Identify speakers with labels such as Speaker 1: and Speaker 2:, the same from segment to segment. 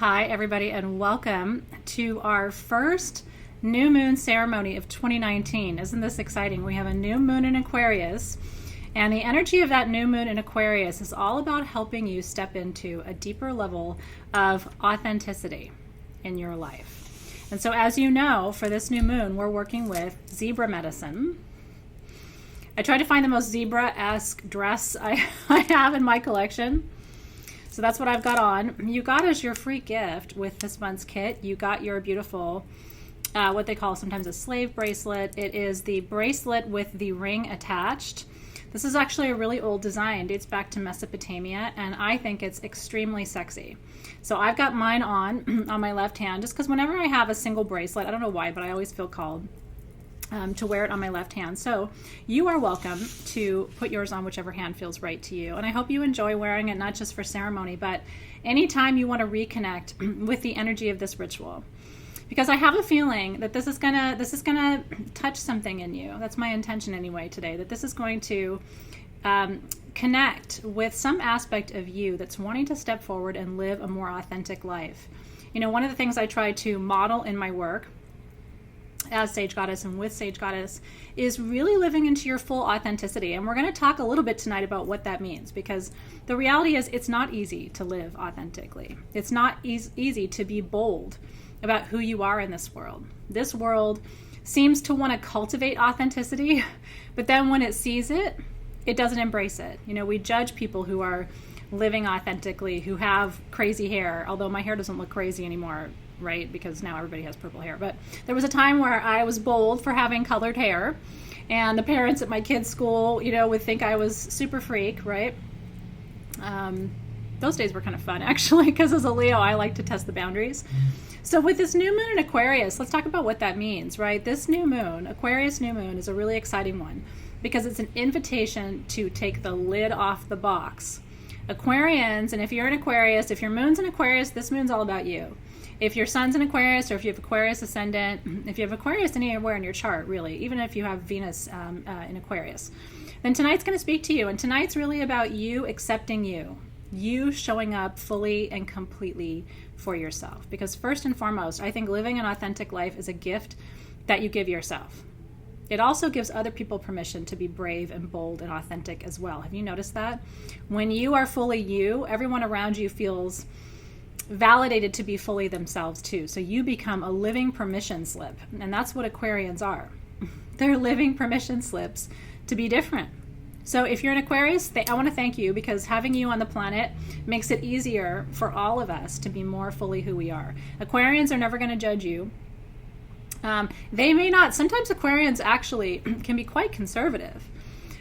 Speaker 1: Hi, everybody, and welcome to our first new moon ceremony of 2019. Isn't this exciting? We have a new moon in Aquarius, and the energy of that new moon in Aquarius is all about helping you step into a deeper level of authenticity in your life. And so, as you know, for this new moon, we're working with zebra medicine. I tried to find the most zebra-esque dress I have in my collection. So that's what I've got on. You got as your free gift with this month's kit, you got your beautiful, what they call sometimes a slave bracelet. It is the bracelet with the ring attached. This is actually a really old design, dates back to Mesopotamia, and I think it's extremely sexy. So I've got mine on my left hand, just because whenever I have a single bracelet, I don't know why, but I always feel called to wear it on my left hand. So you are welcome to put yours on whichever hand feels right to you. And I hope you enjoy wearing it, not just for ceremony, but anytime you want to reconnect with the energy of this ritual. Because I have a feeling that this is gonna touch something in you. That's my intention anyway today, that this is going to connect with some aspect of you that's wanting to step forward and live a more authentic life. You know, one of the things I try to model in my work as Sage Goddess and with Sage Goddess is really living into your full authenticity. And we're going to talk a little bit tonight about what that means, because the reality is it's not easy to live authentically. It's not easy to be bold about who you are in this world. This world seems to want to cultivate authenticity, but then when it sees it, it doesn't embrace it. You know, we judge people who are living authentically, who have crazy hair, although my hair doesn't look crazy anymore, right? Because now everybody has purple hair. But there was a time where I was bold for having colored hair, and the parents at my kids' school, you know, would think I was super freak, right? Those days were kind of fun, actually, because as a Leo, I like to test the boundaries. So with this new moon in Aquarius, let's talk about what that means, right? This new moon, Aquarius new moon, is a really exciting one because it's an invitation to take the lid off the box. Aquarians, and if you're an Aquarius, if your moon's in Aquarius, this moon's all about you. If your sun's in Aquarius, or if you have Aquarius ascendant, if you have Aquarius anywhere in your chart, really, even if you have Venus in Aquarius, then tonight's going to speak to you. And tonight's really about you accepting you showing up fully and completely for yourself. Because first and foremost, I think living an authentic life is a gift that you give yourself. It also gives other people permission to be brave and bold and authentic as well. Have you noticed that? When you are fully you, everyone around you feels validated to be fully themselves too. So you become a living permission slip. And that's what Aquarians are. They're living permission slips to be different. So if you're an Aquarius, I want to thank you, because having you on the planet makes it easier for all of us to be more fully who we are. Aquarians are never going to judge you. They may not. Sometimes Aquarians actually can be quite conservative.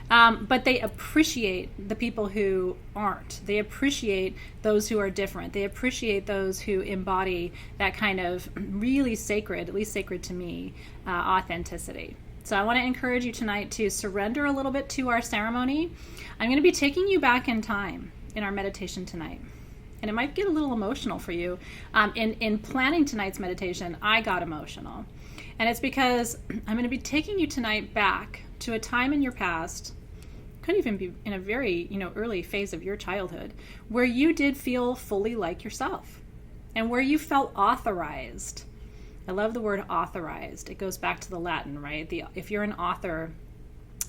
Speaker 1: But they appreciate the people who aren't. They appreciate those who are different. They appreciate those who embody that kind of really sacred, at least sacred to me, authenticity. So I want to encourage you tonight to surrender a little bit to our ceremony. I'm going to be taking you back in time in our meditation tonight. And it might get a little emotional for you. In planning tonight's meditation, I got emotional. And it's because I'm going to be taking you tonight back to a time in your past, could even be in a very, early phase of your childhood, where you did feel fully like yourself and where you felt authorized. I love the word authorized. It goes back to the Latin, right? If you're an author,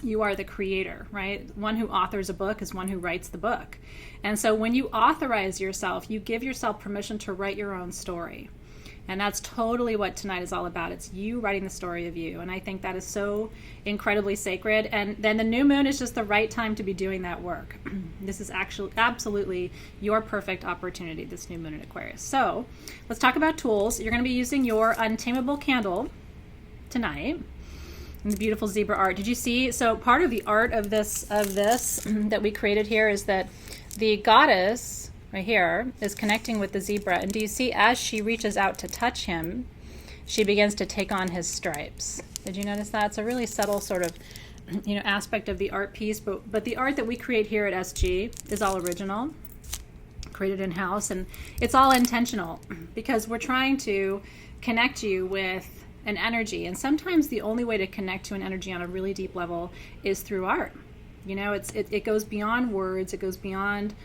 Speaker 1: you are the creator, right? One who authors a book is one who writes the book. And so when you authorize yourself, you give yourself permission to write your own story. And that's totally what tonight is all about. It's you writing the story of you. And I think that is so incredibly sacred. And then the new moon is just the right time to be doing that work. This is actually absolutely your perfect opportunity, this new moon in Aquarius. So let's talk about tools. You're going to be using your untamable candle tonight. And the beautiful zebra art. Did you see? So part of the art of this that we created here is that the goddess right here is connecting with the zebra. And do you see, as she reaches out to touch him, she begins to take on his stripes. Did you notice that? It's a really subtle sort of, aspect of the art piece. But the art that we create here at SG is all original, created in-house, and it's all intentional because we're trying to connect you with an energy. And sometimes the only way to connect to an energy on a really deep level is through art. It goes beyond words. It goes beyond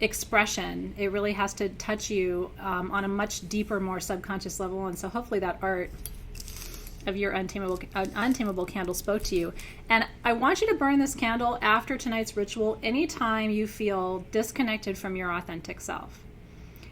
Speaker 1: expression. It really has to touch you on a much deeper, more subconscious level. And so hopefully that art of your untamable candle spoke to you. And I want you to burn this candle after tonight's ritual anytime you feel disconnected from your authentic self.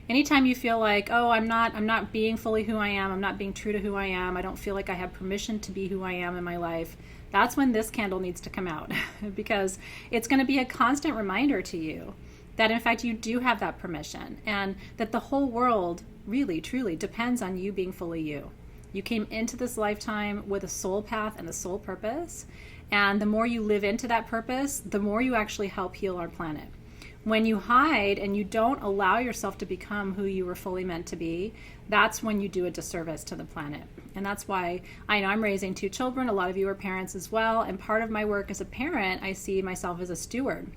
Speaker 1: Anytime you feel like, oh, I'm not being fully who I am, I'm not being true to who I am, I don't feel like I have permission to be who I am in my life, that's when this candle needs to come out. Because it's going to be a constant reminder to you that in fact you do have that permission, and that the whole world really, truly depends on you being fully you. You came into this lifetime with a soul path and a soul purpose, and the more you live into that purpose, the more you actually help heal our planet. When you hide and you don't allow yourself to become who you were fully meant to be, that's when you do a disservice to the planet. And that's why I know I'm raising 2 children. A lot of you are parents as well. And part of my work as a parent, I see myself as a steward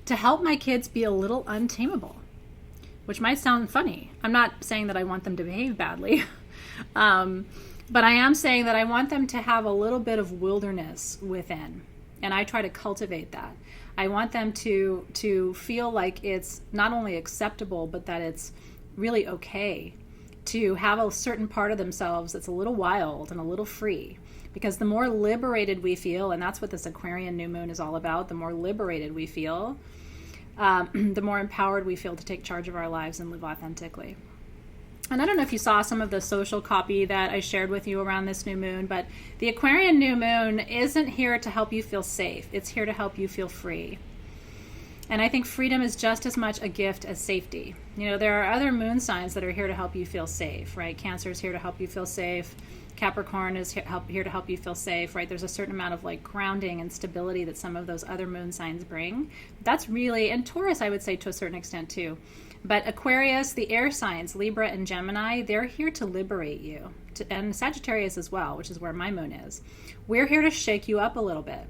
Speaker 1: to help my kids be a little untamable, which might sound funny. I'm not saying that I want them to behave badly, but I am saying that I want them to have a little bit of wilderness within. And I try to cultivate that. I want them to feel like it's not only acceptable, but that it's really okay to have a certain part of themselves that's a little wild and a little free. Because the more liberated we feel, and that's what this Aquarian new moon is all about, the more liberated we feel, the more empowered we feel to take charge of our lives and live authentically. And I don't know if you saw some of the social copy that I shared with you around this new moon, but the Aquarian new moon isn't here to help you feel safe. It's here to help you feel free. And I think freedom is just as much a gift as safety. You know, there are other moon signs that are here to help you feel safe, right? Cancer is here to help you feel safe. Capricorn is here to help you feel safe, right? There's a certain amount of like grounding and stability that some of those other moon signs bring. That's really, and Taurus, I would say to a certain extent too. But Aquarius, the air signs, Libra and Gemini, they're here to liberate you. And Sagittarius as well, which is where my moon is. We're here to shake you up a little bit.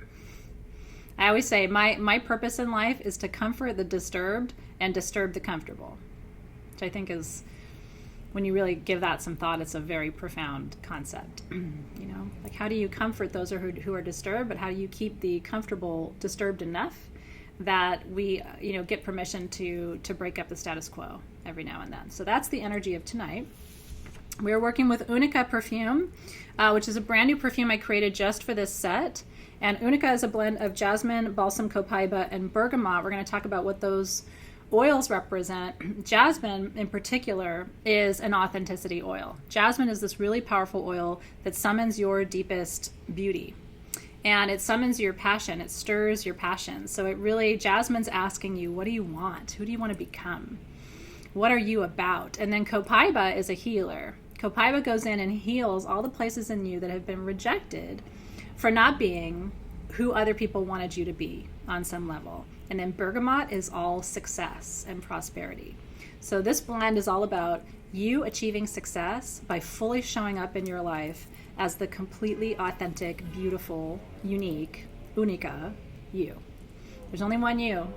Speaker 1: I always say my purpose in life is to comfort the disturbed and disturb the comfortable, which I think is, when you really give that some thought, it's a very profound concept. You know, like how do you comfort those who are disturbed, but how do you keep the comfortable disturbed enough that we, get permission to break up the status quo every now and then. So that's the energy of tonight. We're working with Annika Perfume, which is a brand new perfume I created just for this set. And Annika is a blend of jasmine, balsam copaiba, and bergamot. We're going to talk about what those oils represent. Jasmine, in particular, is an authenticity oil. Jasmine is this really powerful oil that summons your deepest beauty. And it summons your passion. It stirs your passion. So it really, jasmine's asking you, what do you want? Who do you want to become? What are you about? And then copaiba is a healer. Copaiba goes in and heals all the places in you that have been rejected for not being who other people wanted you to be on some level. And then bergamot is all success and prosperity. So this blend is all about you achieving success by fully showing up in your life as the completely authentic, beautiful, unique, Unica you. There's only one you.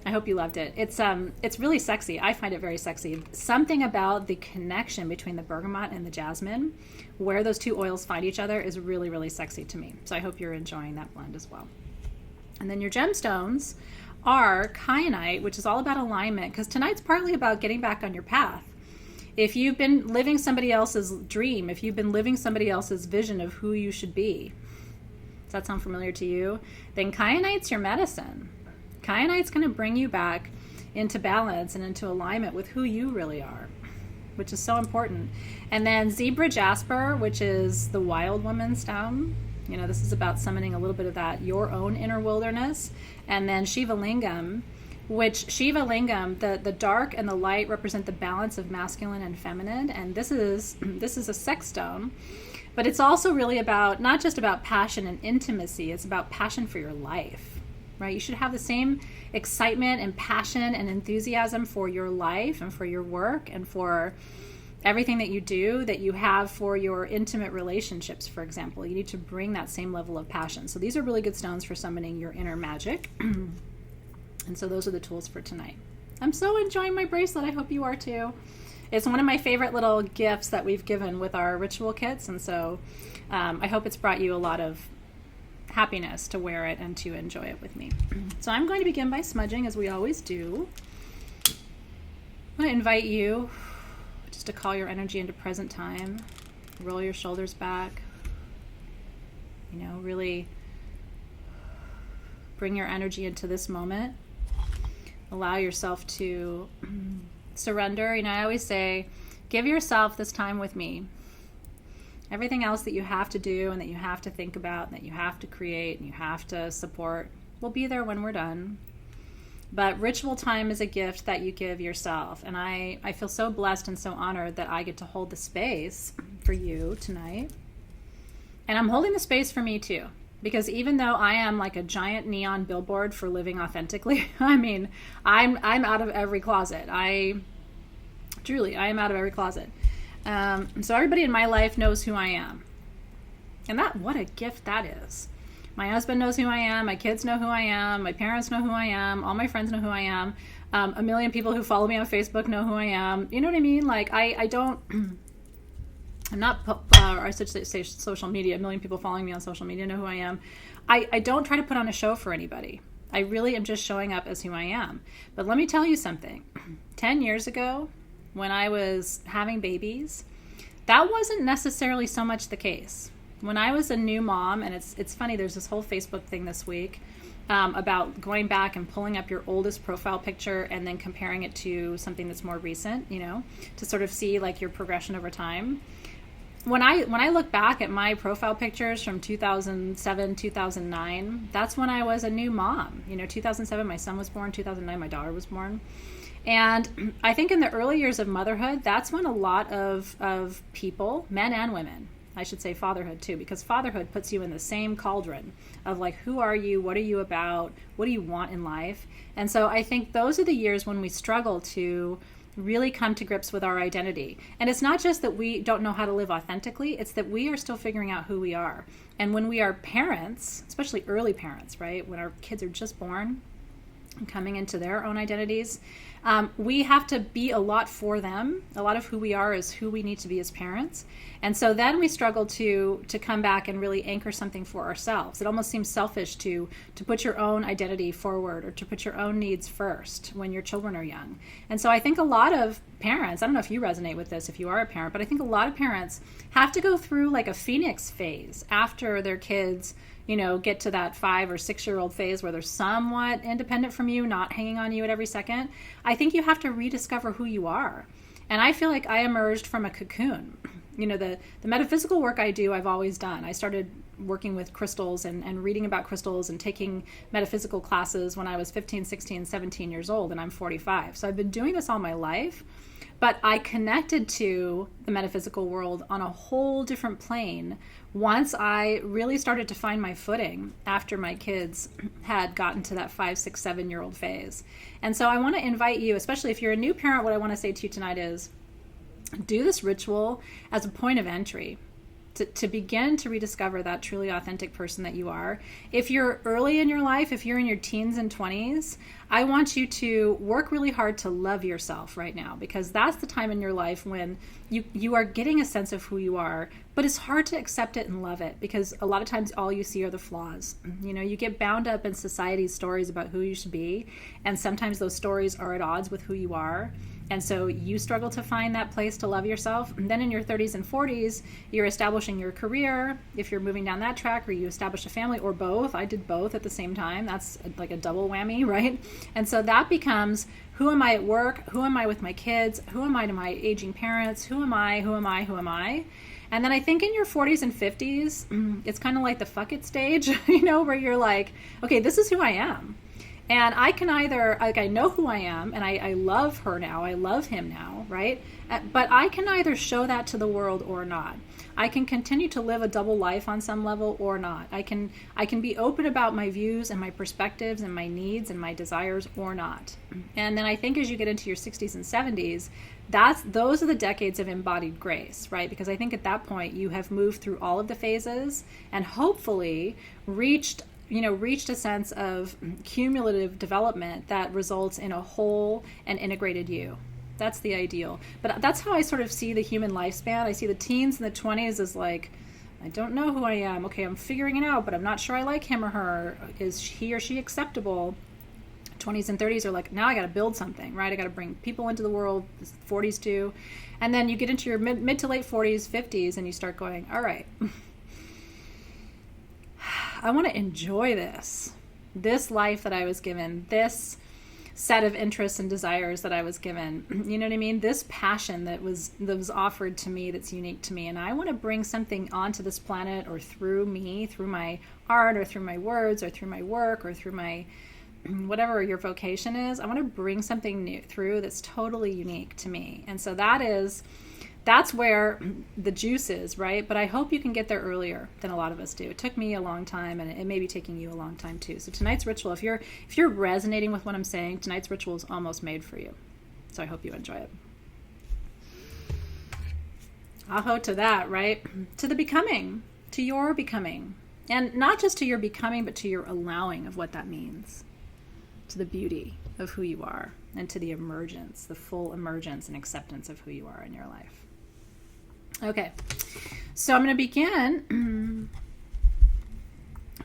Speaker 1: I hope you loved it. It's really sexy. I find it very sexy. Something about the connection between the bergamot and the jasmine, where those two oils find each other, is really, really sexy to me. So I hope you're enjoying that blend as well. And then your gemstones are kyanite, which is all about alignment, because tonight's partly about getting back on your path. If you've been living somebody else's dream, if you've been living somebody else's vision of who you should be, does that sound familiar to you? Then kyanite's your medicine. Kyanite's going to bring you back into balance and into alignment with who you really are, which is so important. And then zebra jasper, which is the wild woman stone. This is about summoning a little bit of that, your own inner wilderness. And then Shiva Lingam, which Shiva Lingam, the dark and the light represent the balance of masculine and feminine. And this is a sex stone, but it's also really about, not just about passion and intimacy, it's about passion for your life, right? You should have the same excitement and passion and enthusiasm for your life and for your work and for everything that you do that you have for your intimate relationships, for example. You need to bring that same level of passion. So these are really good stones for summoning your inner magic. And so those are the tools for tonight. I'm so enjoying my bracelet. I hope you are too. It's one of my favorite little gifts that we've given with our ritual kits. And so I hope it's brought you a lot of happiness to wear it and to enjoy it with me. So I'm going to begin by smudging, as we always do. I want to invite you just to call your energy into present time. Roll your shoulders back. Really bring your energy into this moment. Allow yourself to surrender. I always say, give yourself this time with me. Everything else that you have to do and that you have to think about, and that you have to create and you have to support will be there when we're done. But ritual time is a gift that you give yourself. And I feel so blessed and so honored that I get to hold the space for you tonight. And I'm holding the space for me too. Because even though I am like a giant neon billboard for living authentically, I'm out of every closet. I am out of every closet. So everybody in my life knows who I am. And what a gift that is. My husband knows who I am. My kids know who I am. My parents know who I am. All my friends know who I am. A million people who follow me on Facebook know who I am. You know what I mean? Like I'm not, or I should say social media. A million people following me on social media know who I am. I don't try to put on a show for anybody. I really am just showing up as who I am. But let me tell you something. 10 years ago, when I was having babies, that wasn't necessarily so much the case. When I was a new mom, and it's funny, there's this whole Facebook thing this week about going back and pulling up your oldest profile picture and then comparing it to something that's more recent, to sort of see like your progression over time. When I look back at my profile pictures from 2007, 2009, that's when I was a new mom. 2007, my son was born. 2009, my daughter was born. And I think in the early years of motherhood, that's when a lot of people, men and women, I should say fatherhood too, because fatherhood puts you in the same cauldron of like, who are you? What are you about? What do you want in life? And so I think those are the years when we struggle to really come to grips with our identity. And it's not just that we don't know how to live authentically, it's that we are still figuring out who we are. And when we are parents, especially early parents, right, when our kids are just born and coming into their own identities, we have to be a lot for them. A lot of who we are is who we need to be as parents. And so then we struggle to come back and really anchor something for ourselves. It almost seems selfish to put your own identity forward or to put your own needs first when your children are young. And so I think a lot of parents, I don't know if you resonate with this if you are a parent, but I think a lot of parents have to go through like a phoenix phase after their kids get to that 5 or 6 year old phase where they're somewhat independent from you, not hanging on you at every second. I think you have to rediscover who you are. And I feel like I emerged from a cocoon. The metaphysical work I do, I've always done. I started working with crystals and reading about crystals and taking metaphysical classes when I was 15, 16, 17 years old, and I'm 45. So I've been doing this all my life. But I connected to the metaphysical world on a whole different plane once I really started to find my footing after my kids had gotten to that 5, 6, 7-year-old phase. And so I want to invite you, especially if you're a new parent, what I want to say to you tonight is do this ritual as a point of entry to begin to rediscover that truly authentic person that you are. If you're early in your life, if you're in your teens and 20s, I want you to work really hard to love yourself right now, because that's the time in your life when you are getting a sense of who you are, but it's hard to accept it and love it because a lot of times all you see are the flaws. You get bound up in society's stories about who you should be, and sometimes those stories are at odds with who you are. And so you struggle to find that place to love yourself. And then in your 30s and 40s, you're establishing your career. If you're moving down that track, or you establish a family, or both. I did both at the same time. That's like a double whammy, right? And so that becomes, who am I at work? Who am I with my kids? Who am I to my aging parents? Who am I? Who am I? Who am I? And then I think in your 40s and 50s, it's kind of like the fuck it stage, where you're like, okay, this is who I am. And I can either, I know who I am, and I love her now, I love him now, right? But I can either show that to the world or not. I can continue to live a double life on some level or not. I can be open about my views and my perspectives and my needs and my desires or not. And then I think as you get into your 60s and 70s, those are the decades of embodied grace, right? Because I think at that point you have moved through all of the phases and hopefully reached a sense of cumulative development that results in a whole and integrated you. That's the ideal. But that's how I sort of see the human lifespan. I see the teens and the 20s as like, I don't know who I am. Okay, I'm figuring it out, but I'm not sure I like him or her. Is he or she acceptable? 20s and 30s are like, now I got to build something, right? I got to bring people into the world, 40s too. And then you get into your mid to late 40s, 50s, and you start going, all right, I want to enjoy this life that I was given, this set of interests and desires that I was given. You know what I mean? This passion that was offered to me, that's unique to me. And I want to bring something onto this planet, or through me, through my art, or through my words, or through my work, or through my whatever your vocation is. I want to bring something new through that's totally unique to me. And so that's where the juice is, right? But I hope you can get there earlier than a lot of us do. It took me a long time, and it may be taking you a long time too. So tonight's ritual, if you're resonating with what I'm saying, tonight's ritual is almost made for you. So I hope you enjoy it. Aho to that, right? To the becoming, to your becoming. And not just to your becoming, but to your allowing of what that means. To the beauty of who you are, and to the emergence, the full emergence and acceptance of who you are in your life. Okay, so I'm going to begin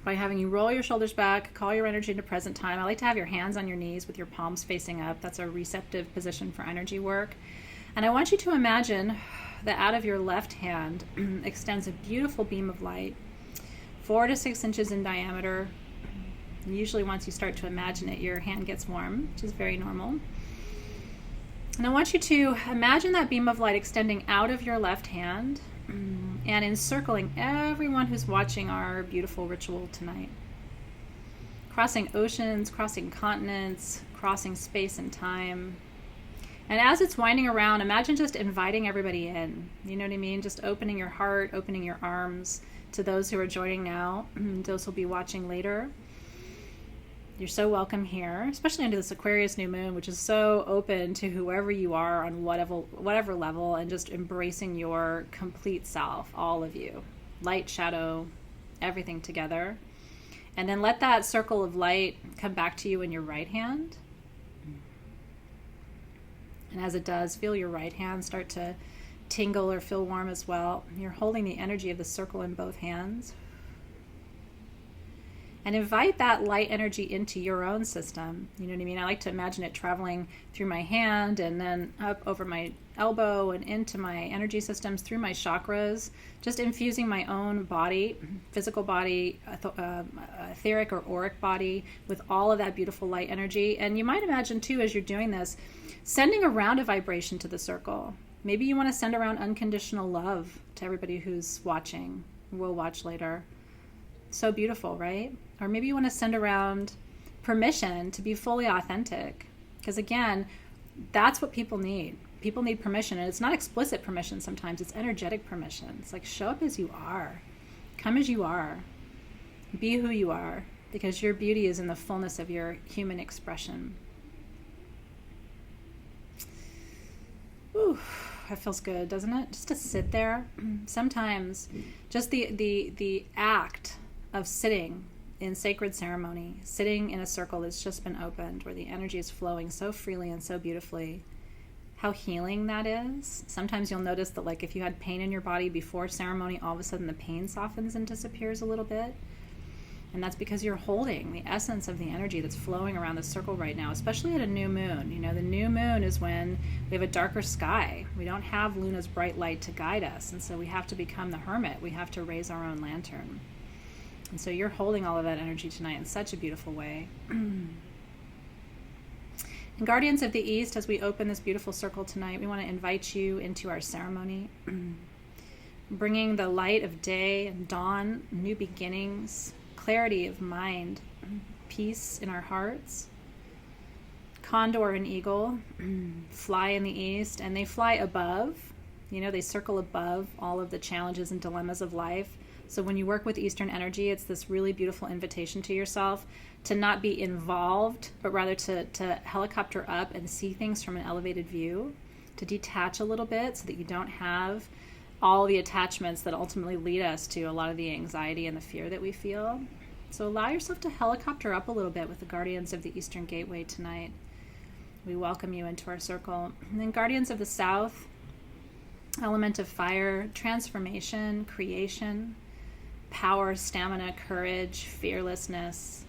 Speaker 1: by having you roll your shoulders back, call your energy into present time. I like to have your hands on your knees with your palms facing up. That's a receptive position for energy work. And I want you to imagine that out of your left hand extends a beautiful beam of light, 4 to 6 inches in diameter. Usually once you start to imagine it, your hand gets warm, which is very normal. And I want you to imagine that beam of light extending out of your left hand and encircling everyone who's watching our beautiful ritual tonight. Crossing oceans, crossing continents, crossing space and time. And as it's winding around, imagine just inviting everybody in. You know what I mean? Just opening your heart, opening your arms to those who are joining now, those who will be watching later. You're so welcome here, especially under this Aquarius new moon, which is so open to whoever you are on whatever level, and just embracing your complete self, all of you, light, shadow, everything together. And then let that circle of light come back to you in your right hand. And as it does, feel your right hand start to tingle or feel warm as well. You're holding the energy of the circle in both hands. And invite that light energy into your own system. You know what I mean? I like to imagine it traveling through my hand and then up over my elbow and into my energy systems, through my chakras, just infusing my own body, physical body, etheric or auric body, with all of that beautiful light energy. And you might imagine too, as you're doing this, sending around a vibration to the circle. Maybe you want to send around unconditional love to everybody who's watching, will watch later. So beautiful, right? Or maybe you want to send around permission to be fully authentic. Because again, that's what people need. People need permission. And it's not explicit permission sometimes. It's energetic permission. It's like, show up as you are. Come as you are. Be who you are. Because your beauty is in the fullness of your human expression. Ooh, that feels good, doesn't it? Just to sit there. Sometimes just the act of sitting in sacred ceremony, sitting in a circle that's just been opened, where the energy is flowing so freely and so beautifully, how healing that is. Sometimes you'll notice that, like, if you had pain in your body before ceremony, all of a sudden the pain softens and disappears a little bit. And that's because you're holding the essence of the energy that's flowing around the circle right now, especially at a new moon. You know, the new moon is when we have a darker sky. We don't have Luna's bright light to guide us, and so we have to become the hermit. We have to raise our own lantern. And so you're holding all of that energy tonight in such a beautiful way. And Guardians of the East, as we open this beautiful circle tonight, we want to invite you into our ceremony, bringing the light of day and dawn, new beginnings, clarity of mind, peace in our hearts. Condor and eagle fly in the east, and they fly above. You know, they circle above all of the challenges and dilemmas of life. So when you work with Eastern energy, it's this really beautiful invitation to yourself to not be involved, but rather to helicopter up and see things from an elevated view, to detach a little bit so that you don't have all the attachments that ultimately lead us to a lot of the anxiety and the fear that we feel. So allow yourself to helicopter up a little bit with the Guardians of the Eastern Gateway tonight. We welcome you into our circle. And then Guardians of the South, element of fire, transformation, creation, power, stamina, courage, fearlessness.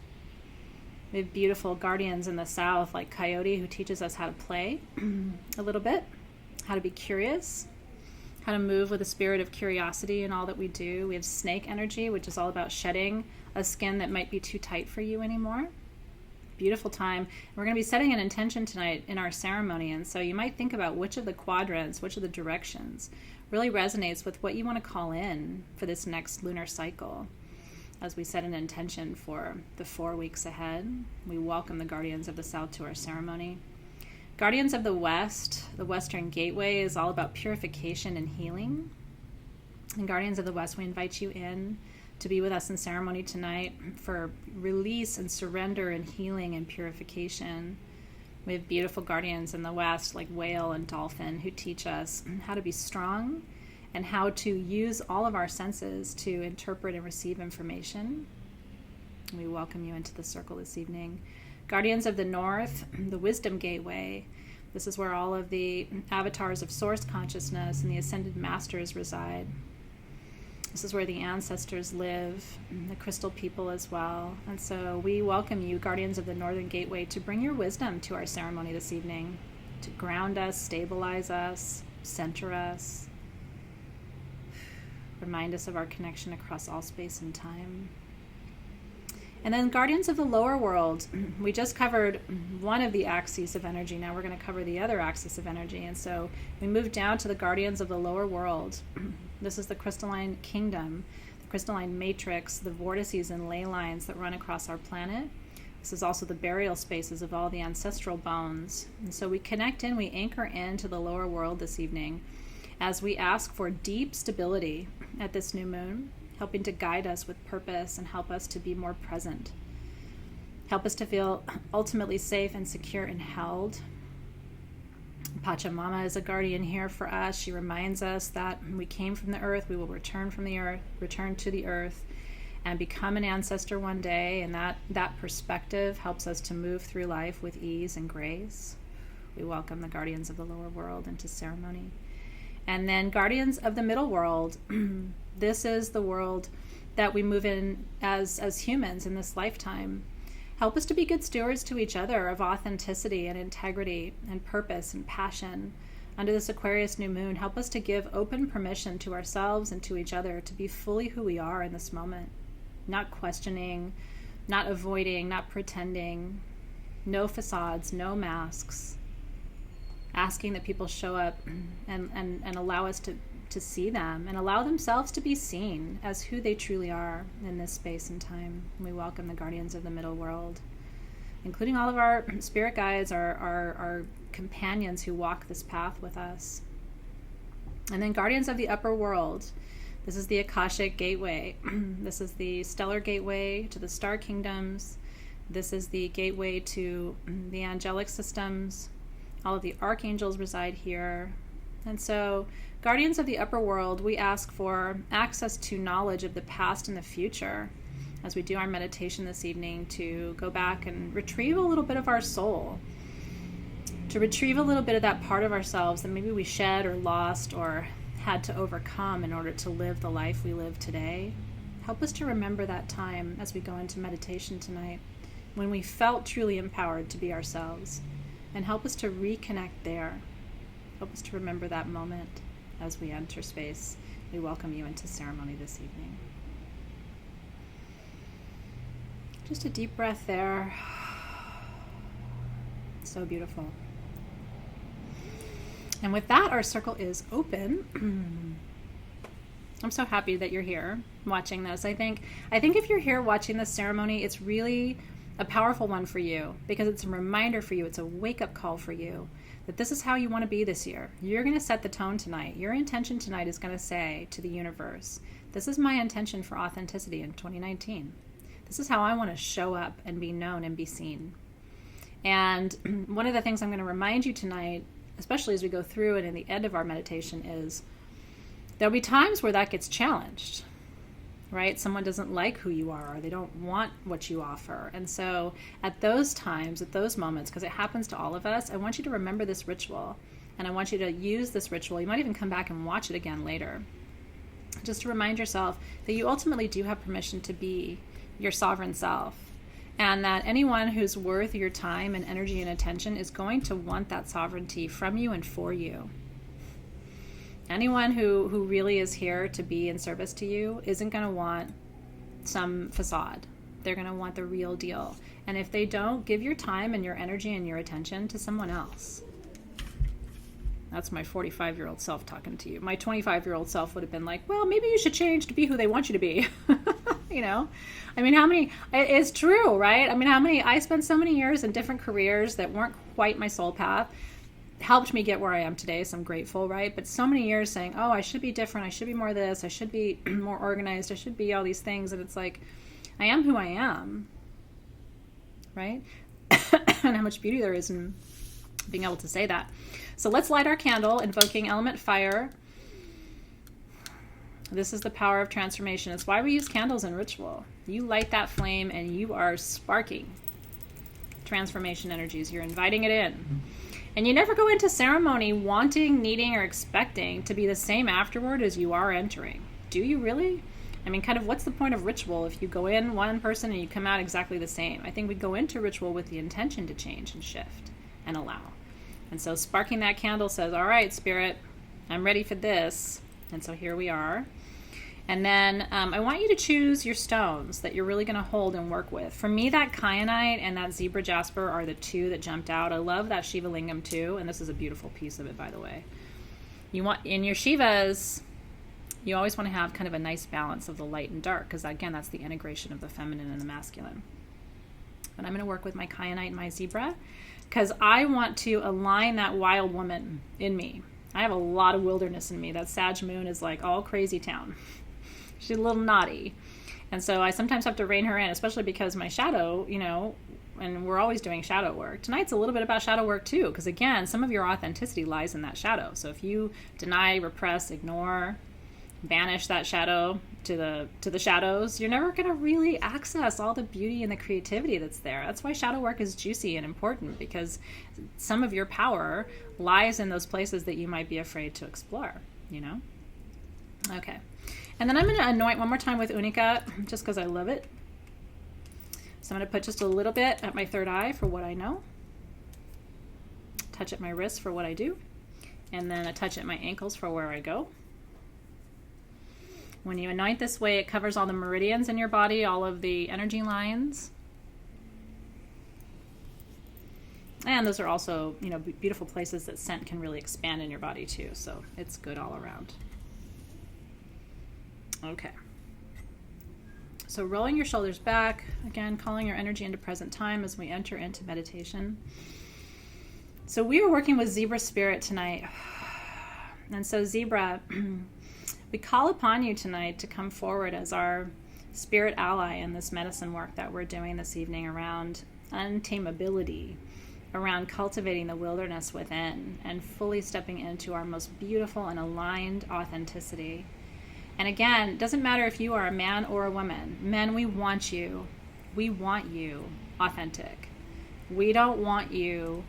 Speaker 1: We have beautiful guardians in the south, like Coyote, who teaches us how to play a little bit, how to be curious, how to move with a spirit of curiosity in all that we do. We have Snake energy, which is all about shedding a skin that might be too tight for you anymore. Beautiful time. We're going to be setting an intention tonight in our ceremony, and so you might think about which of the quadrants, which of the directions really resonates with what you want to call in for this next lunar cycle. As we set an intention for the 4 weeks ahead, we welcome the guardians of the south to our ceremony. Guardians of the west, the western gateway, is all about purification and healing. And guardians of the west, we invite you in to be with us in ceremony tonight for release and surrender and healing and purification. We have beautiful guardians in the west, like whale and dolphin, who teach us how to be strong and how to use all of our senses to interpret and receive information. We welcome you into the circle this evening. Guardians of the North, the Wisdom Gateway. This is where all of the avatars of Source Consciousness and the Ascended Masters reside. This is where the ancestors live, the crystal people as well. And so we welcome you, Guardians of the Northern Gateway, to bring your wisdom to our ceremony this evening, to ground us, stabilize us, center us, remind us of our connection across all space and time. And then guardians of the lower world, we just covered one of the axes of energy. Now we're going to cover the other axis of energy. And so we move down to the guardians of the lower world. This is the crystalline kingdom, the crystalline matrix, the vortices and ley lines that run across our planet. This is also the burial spaces of all the ancestral bones. And so we connect in, we anchor into the lower world this evening as we ask for deep stability at this new moon, helping to guide us with purpose and help us to be more present. Help us to feel ultimately safe and secure and held. Pachamama is a guardian here for us. She reminds us that we came from the earth, we will return from the earth, return to the earth, and become an ancestor one day. And that perspective helps us to move through life with ease and grace. We welcome the guardians of the lower world into ceremony. And then guardians of the middle world. This is the world that we move in as humans in this lifetime. Help us to be good stewards to each other of authenticity and integrity and purpose and passion. Under this Aquarius new moon, help us to give open permission to ourselves and to each other to be fully who we are in this moment. Not questioning, not avoiding, not pretending. No facades, no masks. Asking that people show up and allow us to see them and allow themselves to be seen as who they truly are in this space and time. And we welcome the guardians of the middle world, including all of our spirit guides, our companions who walk this path with us. And then guardians of the upper world. This is the Akashic gateway. This is the stellar gateway to the star kingdoms. This is the gateway to the angelic systems. All of the archangels reside here. And so, guardians of the upper world, we ask for access to knowledge of the past and the future as we do our meditation this evening, to go back and retrieve a little bit of our soul, to retrieve a little bit of that part of ourselves that maybe we shed or lost or had to overcome in order to live the life we live today. Help us to remember that time as we go into meditation tonight, when we felt truly empowered to be ourselves. And help us to reconnect there. Help us to remember that moment as we enter space. We welcome you into ceremony this evening. Just a deep breath there. So beautiful. And with that, our circle is open. I'm so happy that you're here watching this. I think if you're here watching this ceremony, it's really a powerful one for you, because it's a reminder for you, it's a wake-up call for you, that this is how you want to be this year. You're going to set the tone tonight. Your intention tonight is going to say to the universe, this is my intention for authenticity in 2019. This is how I want to show up and be known and be seen. And one of the things I'm going to remind you tonight, especially as we go through it in the end of our meditation, is there'll be times where that gets challenged. Right? Someone doesn't like who you are, or they don't want what you offer. And so at those times, at those moments, because it happens to all of us, I want you to remember this ritual, and I want you to use this ritual. You might even come back and watch it again later, just to remind yourself that you ultimately do have permission to be your sovereign self. And that anyone who's worth your time and energy and attention is going to want that sovereignty from you and for you. Anyone who really is here to be in service to you isn't going to want some facade. They're going to want the real deal. And if they don't, give your time and your energy and your attention to someone else. That's my 45-year-old self talking to you. My 25-year-old self would have been like, well, maybe you should change to be who they want you to be. You know, I mean, it's true, right? I mean, I spent so many years in different careers that weren't quite my soul path, helped me get where I am today. So I'm grateful, right? But so many years saying, oh, I should be different. I should be more of this. I should be more organized. I should be all these things. And it's like, I am who I am, right? And how much beauty there is in being able to say that. So let's light our candle, invoking element fire. This is the power of transformation. It's why we use candles in ritual. You light that flame and you are sparking transformation energies. You're inviting it in. And you never go into ceremony wanting, needing, or expecting to be the same afterward as you are entering. Do you really? I mean, kind of what's the point of ritual if you go in one person and you come out exactly the same? I think we go into ritual with the intention to change and shift and allow. And so sparking that candle says, all right, Spirit, I'm ready for this. And so here we are. And then I want you to choose your stones that you're really going to hold and work with. For me, that kyanite and that zebra jasper are the two that jumped out. I love that Shiva Lingam too. And this is a beautiful piece of it, by the way. You want, in your Shivas, you always want to have kind of a nice balance of the light and dark, because again, that's the integration of the feminine and the masculine. But I'm going to work with my kyanite and my zebra because I want to align that wild woman in me. I have a lot of wilderness in me. That Sag moon is like all crazy town. She's a little naughty. And so I sometimes have to rein her in, especially because my shadow, you know, and we're always doing shadow work. Tonight's a little bit about shadow work too, because again, some of your authenticity lies in that shadow. So if you deny, repress, ignore, banish that shadow to the shadows, you're never going to really access all the beauty and the creativity that's there. That's why shadow work is juicy and important, because some of your power lies in those places that you might be afraid to explore, you know? Okay. And then I'm going to anoint one more time with Unica, just because I love it. So I'm going to put just a little bit at my third eye for what I know. Touch at my wrist for what I do. And then a touch at my ankles for where I go. When you anoint this way, it covers all the meridians in your body, all of the energy lines. And those are also, you know, beautiful places that scent can really expand in your body too. So it's good all around. Okay. So rolling your shoulders back, again, calling your energy into present time as we enter into meditation. So we are working with Zebra Spirit tonight. And so Zebra, we call upon you tonight to come forward as our spirit ally in this medicine work that we're doing this evening around untamability, around cultivating the wilderness within and fully stepping into our most beautiful and aligned authenticity. And again, it doesn't matter if you are a man or a woman. Men, we want you. We want you authentic. We don't want you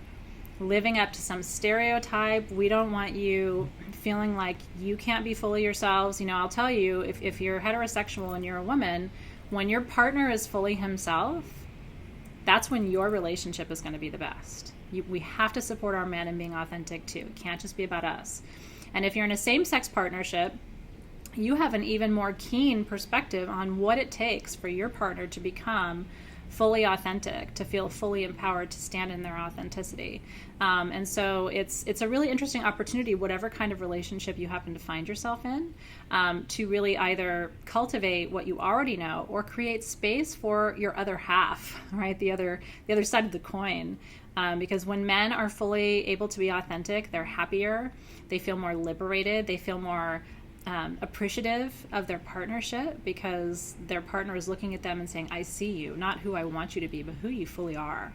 Speaker 1: living up to some stereotype. We don't want you feeling like you can't be fully yourselves. You know, I'll tell you, if you're heterosexual and you're a woman, when your partner is fully himself, that's when your relationship is going to be the best. We have to support our men in being authentic too. It can't just be about us. And if you're in a same-sex partnership, you have an even more keen perspective on what it takes for your partner to become fully authentic, to feel fully empowered to stand in their authenticity. And so it's a really interesting opportunity, whatever kind of relationship you happen to find yourself in, to really either cultivate what you already know or create space for your other half, right? The other side of the coin. Because when men are fully able to be authentic, they're happier, they feel more liberated, they feel more appreciative of their partnership, because their partner is looking at them and saying, I see you, not who I want you to be, but who you fully are.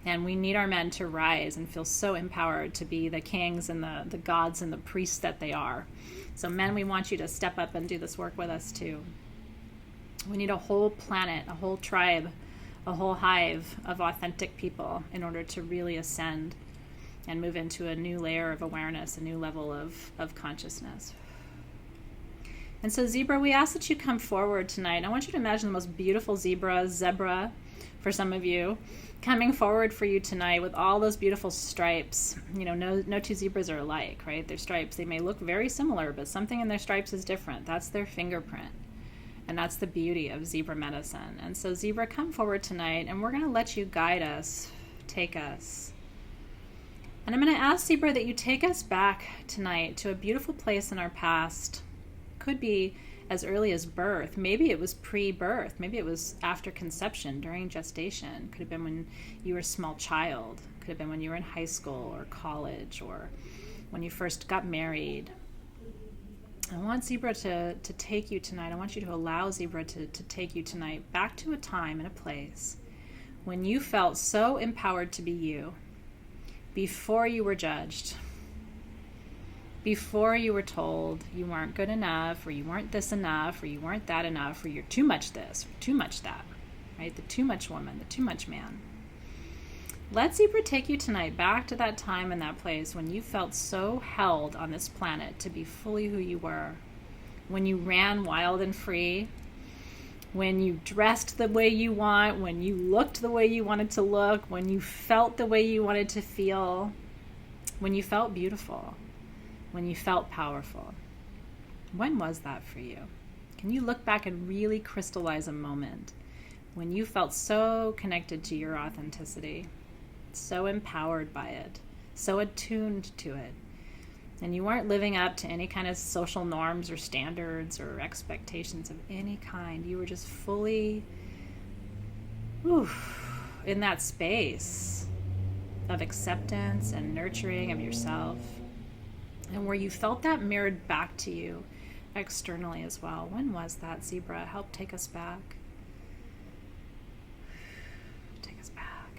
Speaker 1: And we need our men to rise and feel so empowered to be the kings and the gods and the priests that they are. So men, we want you to step up and do this work with us too. We need a whole planet, a whole tribe, a whole hive of authentic people in order to really ascend and move into a new layer of awareness, a new level of consciousness. And so Zebra, we ask that you come forward tonight. I want you to imagine the most beautiful zebra for some of you, coming forward for you tonight with all those beautiful stripes. You know, no two zebras are alike, right? Their stripes, they may look very similar, but something in their stripes is different. That's their fingerprint. And that's the beauty of zebra medicine. And so zebra, come forward tonight, and we're going to let you guide us, take us. And I'm going to ask zebra that you take us back tonight to a beautiful place in our past. Could be as early as birth. Maybe it was pre-birth. Maybe it was after conception, during gestation. Could have been when you were a small child. Could have been when you were in high school or college, or when you first got married. I want zebra to take you tonight. I want you to allow zebra to take you tonight back to a time and a place when you felt so empowered to be you, before you were judged, before you were told you weren't good enough, or you weren't this enough, or you weren't that enough, or you're too much this, or too much that, right? The too much woman, the too much man. Let zebra take you tonight back to that time and that place when you felt so held on this planet to be fully who you were, when you ran wild and free, when you dressed the way you want, when you looked the way you wanted to look, when you felt the way you wanted to feel, when you felt beautiful, when you felt powerful. When was that for you? Can you look back and really crystallize a moment when you felt so connected to your authenticity, so empowered by it, so attuned to it, and you weren't living up to any kind of social norms or standards or expectations of any kind? You were just fully in that space of acceptance and nurturing of yourself, and where you felt that mirrored back to you externally as well. When was that, zebra? Help take us back. Take us back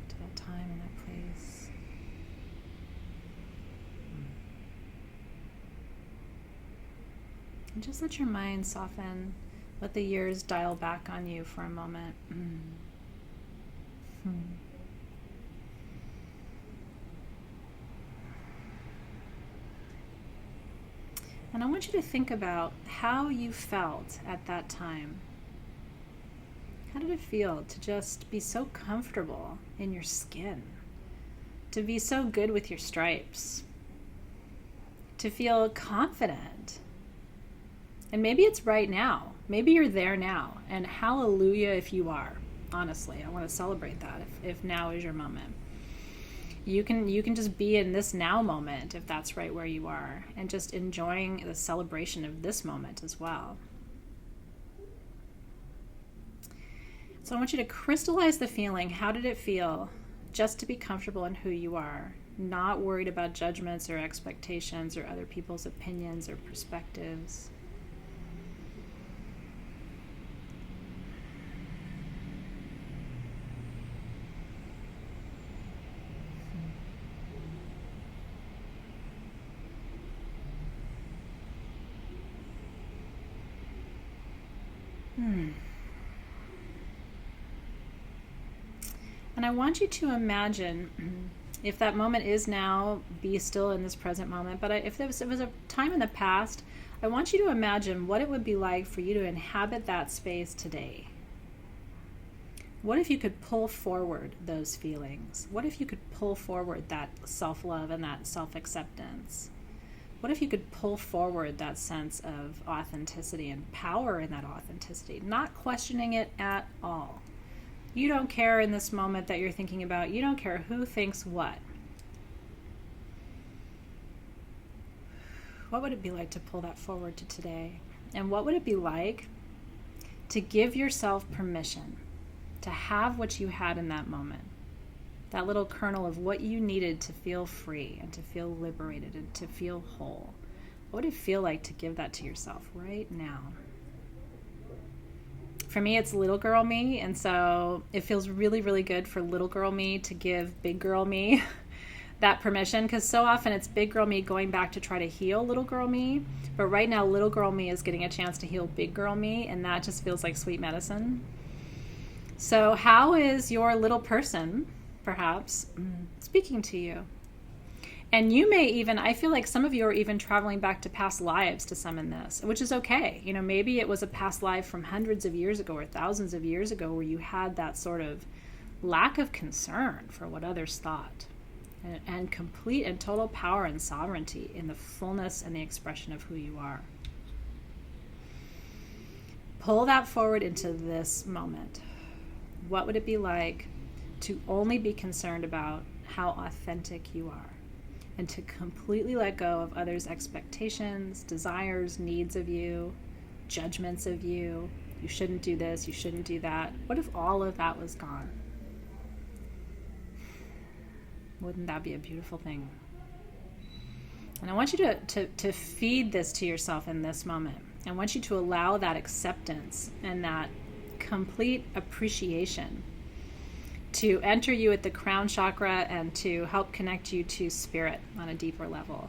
Speaker 1: to that time and that place. And just let your mind soften. Let the years dial back on you for a moment. And I want you to think about how you felt at that time. How did it feel to just be so comfortable in your skin? To be so good with your stripes? To feel confident? And maybe it's right now. Maybe you're there now. And hallelujah if you are. Honestly, I want to celebrate that if now is your moment. You can just be in this now moment if that's right where you are, and just enjoying the celebration of this moment as well. So I want you to crystallize the feeling. How did it feel just to be comfortable in who you are, not worried about judgments or expectations or other people's opinions or perspectives? And I want you to imagine, if that moment is now, be still in this present moment. But if it was a time in the past, I want you to imagine what it would be like for you to inhabit that space today. What if you could pull forward those feelings? What if you could pull forward that self-love and that self-acceptance? What if you could pull forward that sense of authenticity and power in that authenticity, not questioning it at all? You don't care in this moment that you're thinking about. You don't care who thinks what. What would it be like to pull that forward to today? And what would it be like to give yourself permission to have what you had in that moment? That little kernel of what you needed to feel free and to feel liberated and to feel whole. What would it feel like to give that to yourself right now? For me, it's little girl me, and so it feels really, really good for little girl me to give big girl me that permission, because so often it's big girl me going back to try to heal little girl me, but right now little girl me is getting a chance to heal big girl me, and that just feels like sweet medicine. So how is your little person, perhaps, speaking to you? And you may even, I feel like some of you are even traveling back to past lives to summon this, which is okay. You know, maybe it was a past life from hundreds of years ago or thousands of years ago where you had that sort of lack of concern for what others thought, and complete and total power and sovereignty in the fullness and the expression of who you are. Pull that forward into this moment. What would it be like to only be concerned about how authentic you are, and to completely let go of others' expectations, desires, needs of you, judgments of you? You shouldn't do this, you shouldn't do that. What if all of that was gone? Wouldn't that be a beautiful thing? And I want you to feed this to yourself in this moment. I want you to allow that acceptance and that complete appreciation to enter you at the crown chakra and to help connect you to spirit on a deeper level.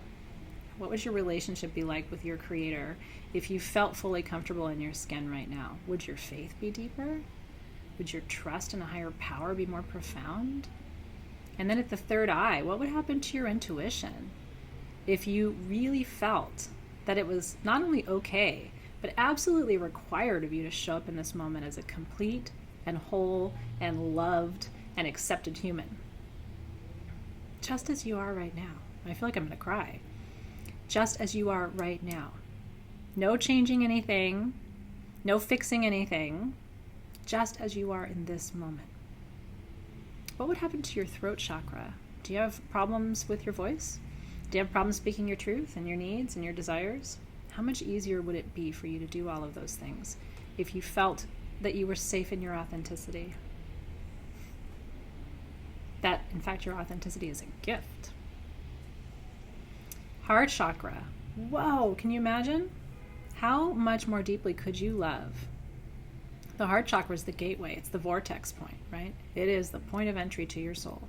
Speaker 1: What would your relationship be like with your creator if you felt fully comfortable in your skin right now? Would your faith be deeper? Would your trust in a higher power be more profound? And then at the third eye, what would happen to your intuition if you really felt that it was not only okay, but absolutely required of you to show up in this moment as a complete and whole and loved and accepted human? Just as you are right now. I feel like I'm going to cry. Just as you are right now. No changing anything, no fixing anything, just as you are in this moment. What would happen to your throat chakra? Do you have problems with your voice? Do you have problems speaking your truth and your needs and your desires? How much easier would it be for you to do all of those things if you felt that you were safe in your authenticity? That, in fact, your authenticity is a gift. Heart chakra. Whoa, can you imagine? How much more deeply could you love? The heart chakra is the gateway. It's the vortex point, right? It is the point of entry to your soul.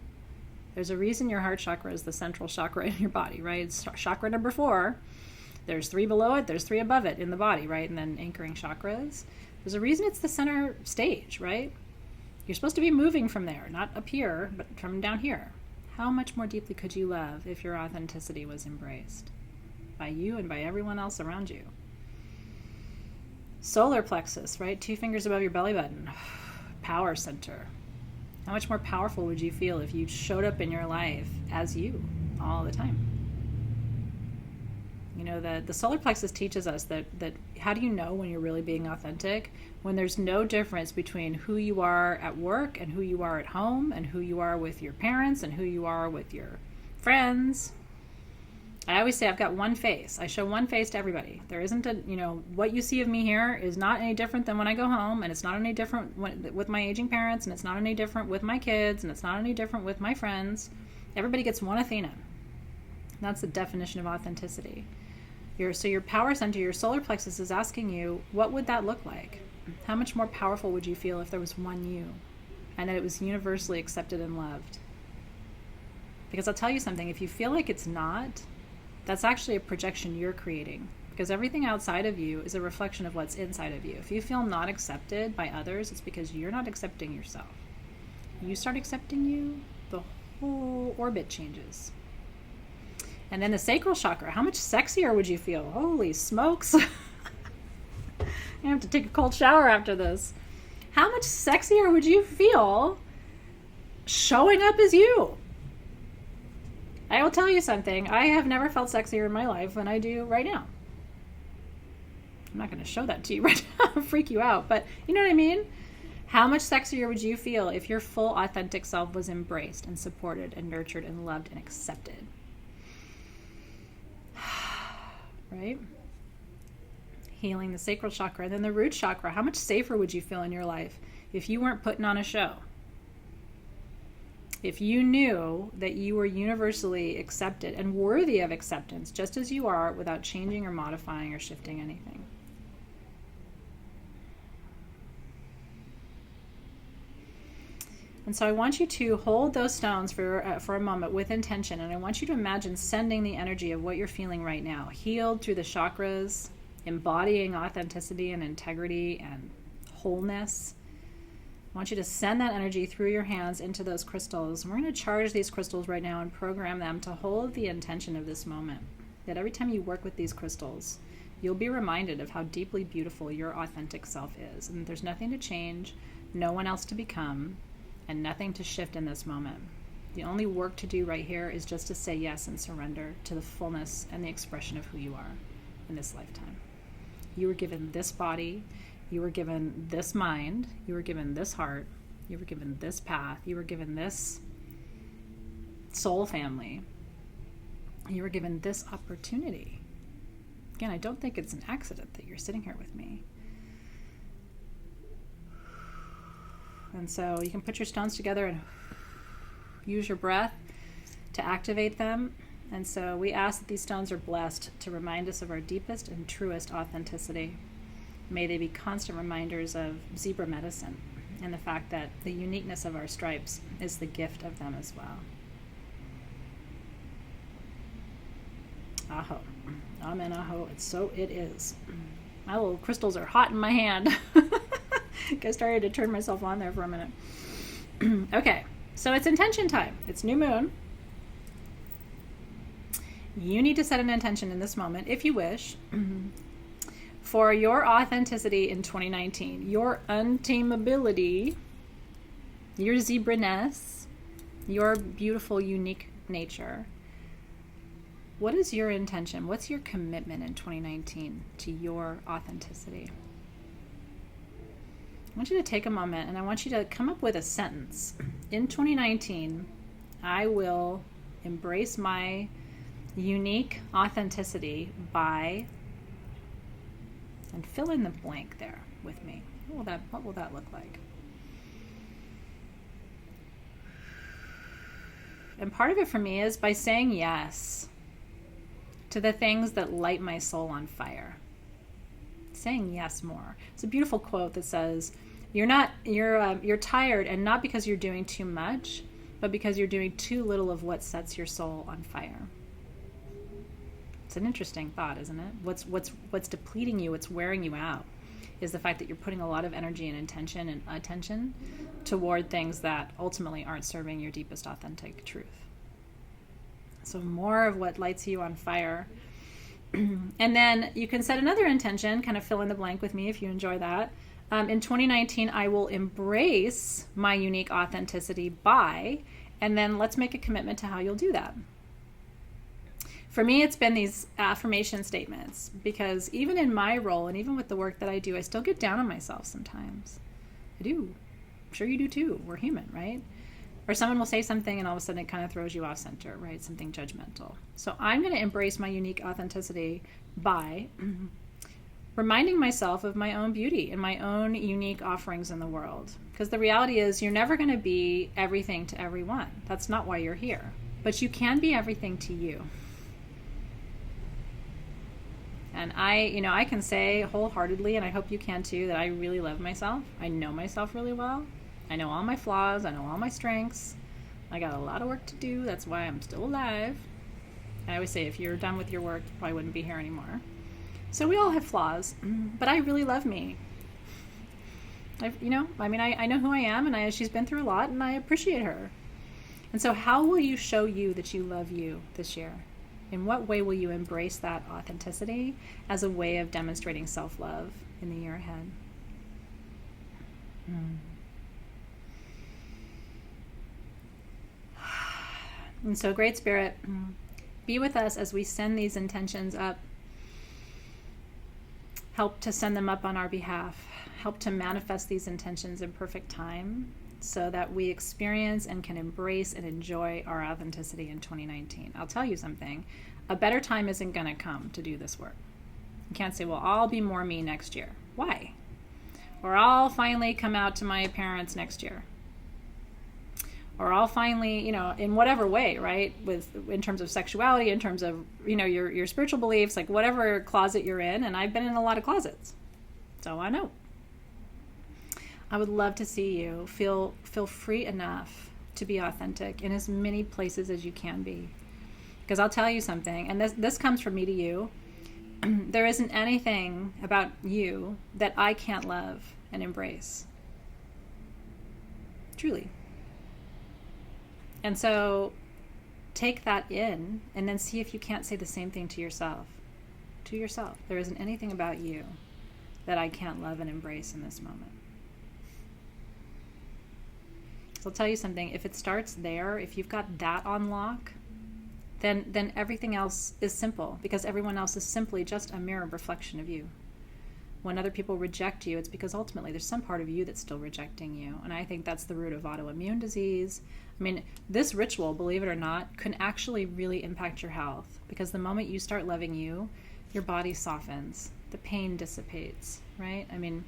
Speaker 1: There's a reason your heart chakra is the central chakra in your body, right? It's chakra number 4. There's 3 below it, there's 3 above it in the body, right? And then anchoring chakras. There's a reason it's the center stage, right? You're supposed to be moving from there, not up here, but from down here. How much more deeply could you love if your authenticity was embraced by you and by everyone else around you? Solar plexus, right? 2 fingers above your belly button. Power center. How much more powerful would you feel if you showed up in your life as you all the time? You know, the solar plexus teaches us that how do you know when you're really being authentic? When there's no difference between who you are at work and who you are at home and who you are with your parents and who you are with your friends. I always say I've got one face. I show one face to everybody. There isn't a, what you see of me here is not any different than when I go home, and it's not any different with my aging parents, and it's not any different with my kids, and it's not any different with my friends. Everybody gets one Athena. That's the definition of authenticity. So your power center, your solar plexus is asking you, what would that look like? How much more powerful would you feel if there was one you, and that it was universally accepted and loved? Because I'll tell you something, if you feel like it's not, that's actually a projection you're creating, because everything outside of you is a reflection of what's inside of you. If you feel not accepted by others, it's because you're not accepting yourself. You start accepting you, the whole orbit changes. And then the sacral chakra, how much sexier would you feel? Holy smokes. I have to take a cold shower after this. How much sexier would you feel showing up as you? I will tell you something. I have never felt sexier in my life than I do right now. I'm not going to show that to you right now, freak you out, but you know what I mean? How much sexier would you feel if your full authentic self was embraced and supported and nurtured and loved and accepted? Right? Healing the sacral chakra. And then the root chakra. How much safer would you feel in your life if you weren't putting on a show? If you knew that you were universally accepted and worthy of acceptance just as you are, without changing or modifying or shifting anything. And so I want you to hold those stones for a moment with intention, and I want you to imagine sending the energy of what you're feeling right now, healed through the chakras, embodying authenticity and integrity and wholeness, I want you to send that energy through your hands into those crystals. And we're going to charge these crystals right now and program them to hold the intention of this moment. That every time you work with these crystals, you'll be reminded of how deeply beautiful your authentic self is. And there's nothing to change, no one else to become, and nothing to shift in this moment. The only work to do right here is just to say yes and surrender to the fullness and the expression of who you are in this lifetime. You were given this body, you were given this mind, you were given this heart, you were given this path, you were given this soul family, you were given this opportunity. Again, I don't think it's an accident that you're sitting here with me. And so you can put your stones together and use your breath to activate them. And so we ask that these stones are blessed to remind us of our deepest and truest authenticity. May they be constant reminders of zebra medicine and the fact that the uniqueness of our stripes is the gift of them as well. Aho. Amen, aho. It is. My little crystals are hot in my hand. I started to turn myself on there for a minute. Okay, so it's intention time. It's new moon. You need to set an intention in this moment, if you wish, for your authenticity in 2019, your untamability, your zebra-ness, your beautiful, unique nature. What is your intention? What's your commitment in 2019 to your authenticity? I want you to take a moment and I want you to come up with a sentence. In 2019, I will embrace my unique authenticity by, and fill in the blank there with me. What will that look like? And part of it for me is by saying yes to the things that light my soul on fire. Saying yes more. It's a beautiful quote that says, you're tired, and not because you're doing too much, but because you're doing too little of what sets your soul on fire. It's an interesting thought, isn't it? What's depleting you, what's wearing you out, is the fact that you're putting a lot of energy and intention and attention toward things that ultimately aren't serving your deepest authentic truth. So more of what lights you on fire. And then you can set another intention, kind of fill in the blank with me if you enjoy that. In 2019, I will embrace my unique authenticity by, and then let's make a commitment to how you'll do that. For me, it's been these affirmation statements, because even in my role and even with the work that I do, I still get down on myself sometimes. I do. I'm sure you do too. We're human, right? Or someone will say something and all of a sudden it kind of throws you off center, right? Something judgmental. So I'm going to embrace my unique authenticity by reminding myself of my own beauty and my own unique offerings in the world. Because the reality is you're never going to be everything to everyone. That's not why you're here. But you can be everything to you. And I can say wholeheartedly, and I hope you can too, that I really love myself. I know myself really well. I know all my flaws. I know all my strengths. I got a lot of work to do. That's why I'm still alive. I always say if you're done with your work, you probably wouldn't be here anymore. So we all have flaws, but I really love me. I know who I am, and she's been through a lot, and I appreciate her. And so how will you show you that you love you this year? In what way will you embrace that authenticity as a way of demonstrating self-love in the year ahead? And so, Great Spirit, be with us as we send these intentions up. Help to send them up on our behalf. Help to manifest these intentions in perfect time so that we experience and can embrace and enjoy our authenticity in 2019. I'll tell you something. A better time isn't going to come to do this work. You can't say, well, I'll be more me next year. Why? Or I'll finally come out to my parents next year. Or I'll finally, in whatever way, right? In terms of sexuality, in terms of, your spiritual beliefs, like whatever closet you're in. And I've been in a lot of closets. So I know. I would love to see you feel free enough to be authentic in as many places as you can be. Because I'll tell you something, and this comes from me to you. There isn't anything about you that I can't love and embrace. truly. And so take that in and then see if you can't say the same thing to yourself. To yourself. There isn't anything about you that I can't love and embrace in this moment. So I'll tell you something. If it starts there, if you've got that on lock, then everything else is simple, because everyone else is simply just a mirror reflection of you. When other people reject you, it's because ultimately there's some part of you that's still rejecting you. And I think that's the root of autoimmune disease. I mean, this ritual, believe it or not, can actually really impact your health, because the moment you start loving you, your body softens, the pain dissipates, right? I mean,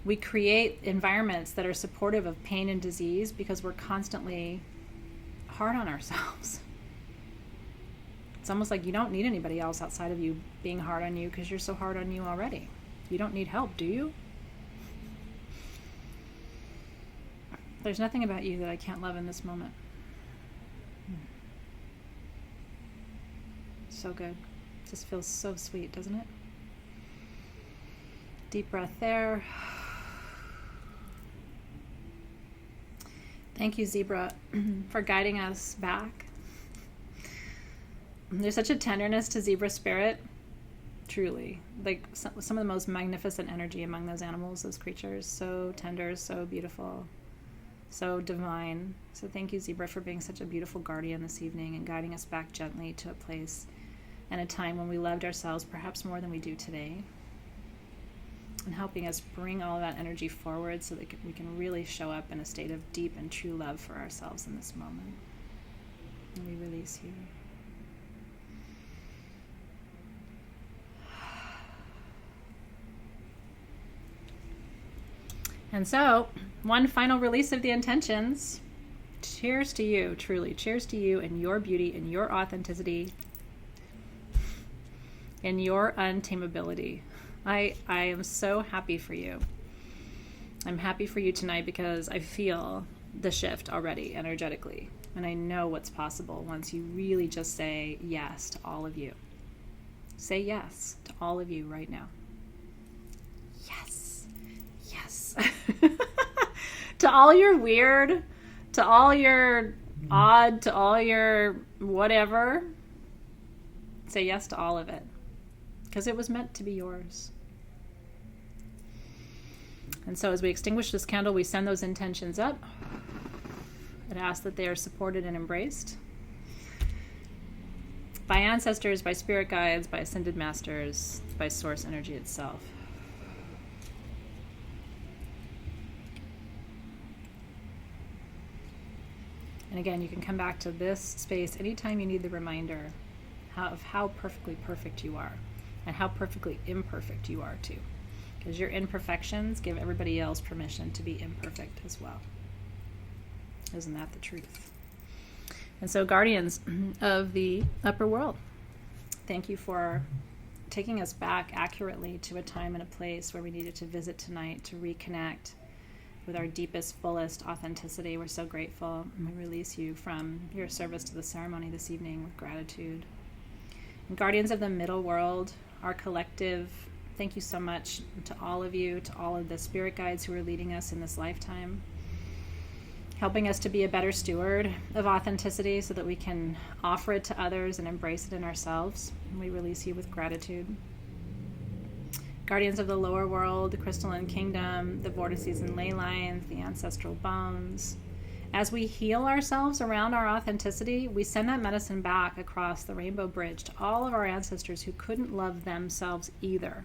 Speaker 1: we create environments that are supportive of pain and disease because we're constantly hard on ourselves. It's almost like you don't need anybody else outside of you being hard on you because you're so hard on you already. You don't need help, do you? There's nothing about you that I can't love in this moment. So good. Just feels so sweet, doesn't it? Deep breath there. Thank you, Zebra, for guiding us back. There's such a tenderness to zebra spirit, truly. Like some of the most magnificent energy among those animals, those creatures. So tender, so beautiful, so divine. So thank you, Zebra, for being such a beautiful guardian this evening and guiding us back gently to a place and a time when we loved ourselves perhaps more than we do today, and helping us bring all of that energy forward so that we can really show up in a state of deep and true love for ourselves in this moment. And we release you. And so, one final release of the intentions. Cheers to you, truly. Cheers to you and your beauty and your authenticity and your untamability. I am so happy for you. I'm happy for you tonight because I feel the shift already energetically. And I know what's possible once you really just say yes to all of you. Say yes to all of you right now. Yes. Yes. To all your weird, to all your odd, to all your whatever. Say yes to all of it. Because it was meant to be yours. And so as we extinguish this candle, we send those intentions up and ask that they are supported and embraced by ancestors, by spirit guides, by ascended masters, by source energy itself. And again, you can come back to this space anytime you need the reminder of how perfectly perfect you are. And how perfectly imperfect you are too. Because your imperfections give everybody else permission to be imperfect as well. Isn't that the truth? And so, guardians of the upper world, thank you for taking us back accurately to a time and a place where we needed to visit tonight to reconnect with our deepest, fullest authenticity. We're so grateful. And we release you from your service to the ceremony this evening with gratitude. And guardians of the middle world, our collective, thank you so much to all of you, to all of the spirit guides who are leading us in this lifetime, helping us to be a better steward of authenticity so that we can offer it to others and embrace it in ourselves. And we release you with gratitude. Guardians of the lower world, the crystalline kingdom, the vortices and ley lines, the ancestral bones. As we heal ourselves around our authenticity, we send that medicine back across the rainbow bridge to all of our ancestors who couldn't love themselves either.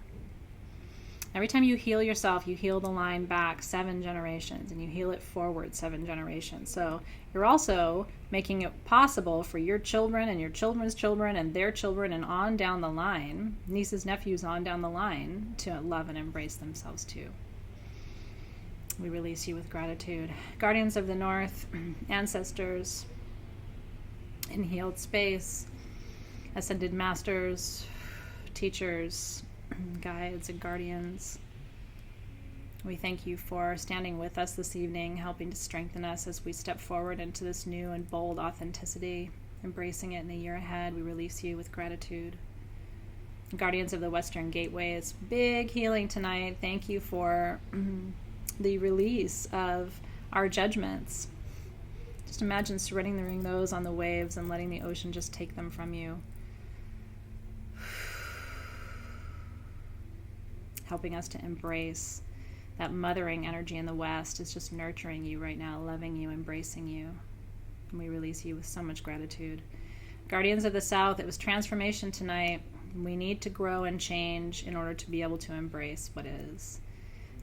Speaker 1: Every time you heal yourself, you heal the line back 7 generations, and you heal it forward 7 generations. So you're also making it possible for your children and your children's children and their children and on down the line, nieces, nephews on down the line, to love and embrace themselves too. We release you with gratitude. Guardians of the North, ancestors in healed space, ascended masters, teachers, guides, and guardians. We thank you for standing with us this evening, helping to strengthen us as we step forward into this new and bold authenticity, embracing it in the year ahead. We release you with gratitude. Guardians of the Western Gateways, big healing tonight. Thank you for the release of our judgments. Just imagine surrendering those on the waves and letting the ocean just take them from you. Helping us to embrace that mothering energy in the West is just nurturing you right now, loving you, embracing you. And we release you with so much gratitude. Guardians of the South, it was transformation tonight. We need to grow and change in order to be able to embrace what is.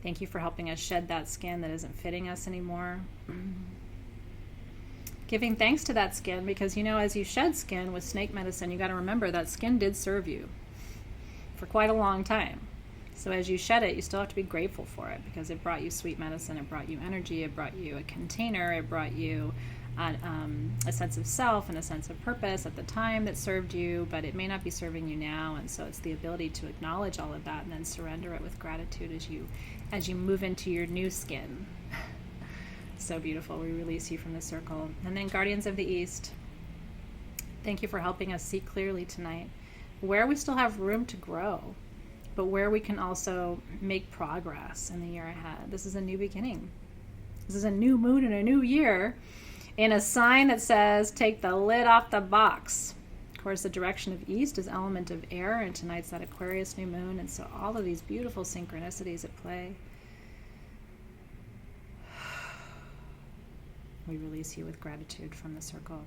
Speaker 1: Thank you for helping us shed that skin that isn't fitting us anymore. Giving thanks to that skin, because as you shed skin with snake medicine, you got to remember that skin did serve you for quite a long time. So as you shed it, you still have to be grateful for it, because it brought you sweet medicine, it brought you energy, it brought you a container, it brought you a sense of self and a sense of purpose at the time that served you, but it may not be serving you now. And so it's the ability to acknowledge all of that and then surrender it with gratitude as you move into your new skin. So beautiful. We release you from the circle. And then Guardians of the East, thank you for helping us see clearly tonight where we still have room to grow, but where we can also make progress in the year ahead. This is a new beginning. This is a new moon and a new year in a sign that says, take the lid off the box. Of course, the direction of east is element of air, and tonight's that Aquarius new moon, and so all of these beautiful synchronicities at play. We release you with gratitude from the circle.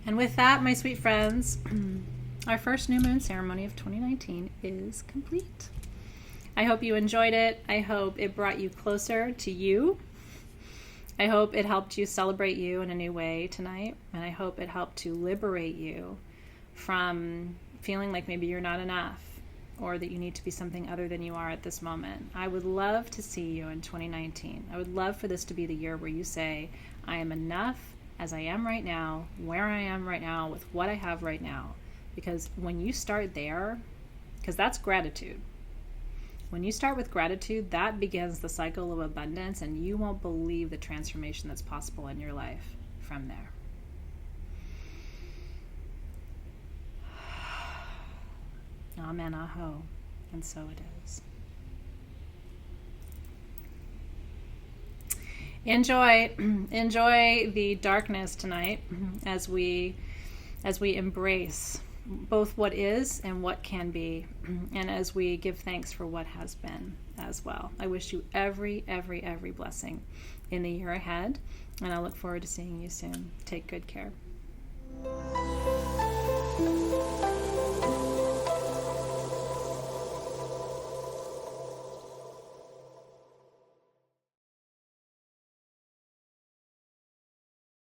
Speaker 1: And with that, my sweet friends, our first new moon ceremony of 2019 is complete. I hope you enjoyed it. I hope it brought you closer to you. I hope it helped you celebrate you in a new way tonight. And I hope it helped to liberate you from feeling like maybe you're not enough, or that you need to be something other than you are at this moment. I would love to see you in 2019. I would love for this to be the year where you say, I am enough as I am right now, where I am right now, with what I have right now. Because when you start there, because that's gratitude. When you start with gratitude, that begins the cycle of abundance, and you won't believe the transformation that's possible in your life from there. Amen, aho. And so it is. Enjoy the darkness tonight as we embrace both what is and what can be, and as we give thanks for what has been as well. I wish you every blessing in the year ahead, and I look forward to seeing you soon. Take good care.